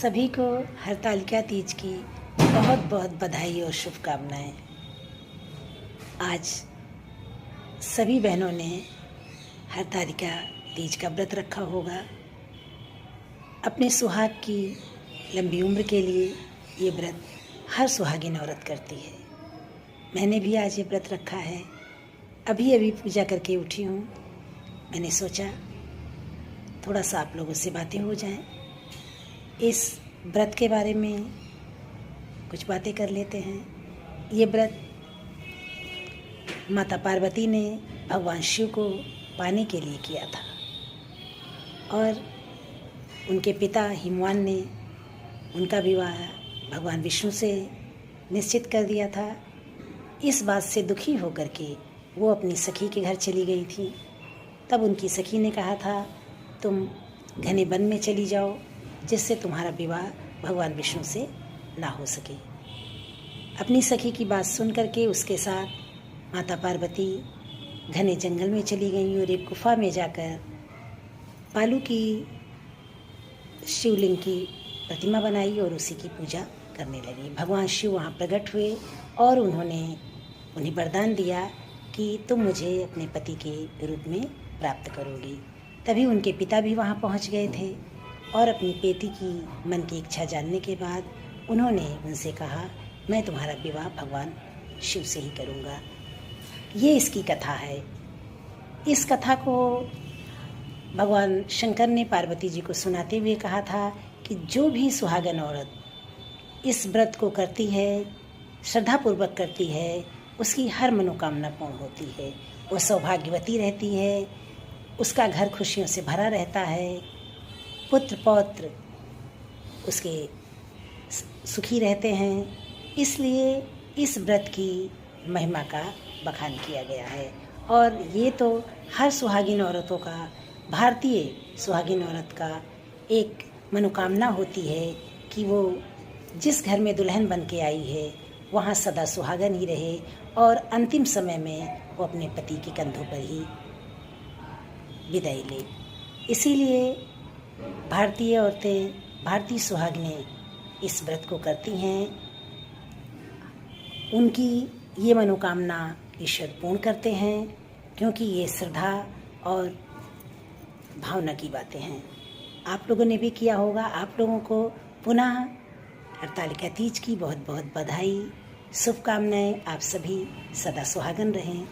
सभी को हरतालिका तीज की बहुत बहुत बधाई और शुभकामनाएं। आज सभी बहनों ने हरतालिका तीज का व्रत रखा होगा। अपने सुहाग की लंबी उम्र के लिए ये व्रत हर सुहागिन औरत करती है। मैंने भी आज ये व्रत रखा है। अभी अभी पूजा करके उठी हूँ। मैंने सोचा थोड़ा सा आप लोगों से बातें हो जाएं। इस व्रत के बारे में कुछ बातें कर लेते हैं। ये व्रत माता पार्वती ने भगवान शिव को पाने के लिए किया था और उनके पिता हिमवान ने उनका विवाह भगवान विष्णु से निश्चित कर दिया था। इस बात से दुखी होकर के वो अपनी सखी के घर चली गई थी। तब उनकी सखी ने कहा था, तुम घने वन में चली जाओ जिससे तुम्हारा विवाह भगवान विष्णु से ना हो सके। अपनी सखी की बात सुन करके उसके साथ माता पार्वती घने जंगल में चली गई और एक गुफा में जाकर पालू की शिवलिंग की प्रतिमा बनाई और उसी की पूजा करने लगी। भगवान शिव वहाँ प्रकट हुए और उन्होंने उन्हें वरदान दिया कि तुम मुझे अपने पति के रूप में प्राप्त करोगी। तभी उनके पिता भी वहाँ पहुँच गए थे और अपनी बेटी की मन की इच्छा जानने के बाद उन्होंने उनसे कहा, मैं तुम्हारा विवाह भगवान शिव से ही करूँगा। ये इसकी कथा है। इस कथा को भगवान शंकर ने पार्वती जी को सुनाते हुए कहा था कि जो भी सुहागन औरत इस व्रत को करती है, श्रद्धापूर्वक करती है, उसकी हर मनोकामना पूर्ण होती है। वो सौभाग्यवती रहती है, उसका घर खुशियों से भरा रहता है, पुत्र पौत्र उसके सुखी रहते हैं। इसलिए इस व्रत की महिमा का बखान किया गया है और ये तो हर सुहागिन औरतों का, भारतीय सुहागिन औरत का एक मनोकामना होती है कि वो जिस घर में दुल्हन बन के आई है वहाँ सदा सुहागन ही रहे और अंतिम समय में वो अपने पति के कंधों पर ही विदाई ले। इसीलिए भारतीय औरतें, भारतीय सुहागिनें इस व्रत को करती हैं। उनकी ये मनोकामना ईश्वर पूर्ण करते हैं क्योंकि ये श्रद्धा और भावना की बातें हैं। आप लोगों ने भी किया होगा। आप लोगों को पुनः हरतालिका तीज की बहुत बहुत बधाई, शुभकामनाएं। आप सभी सदा सुहागन रहें।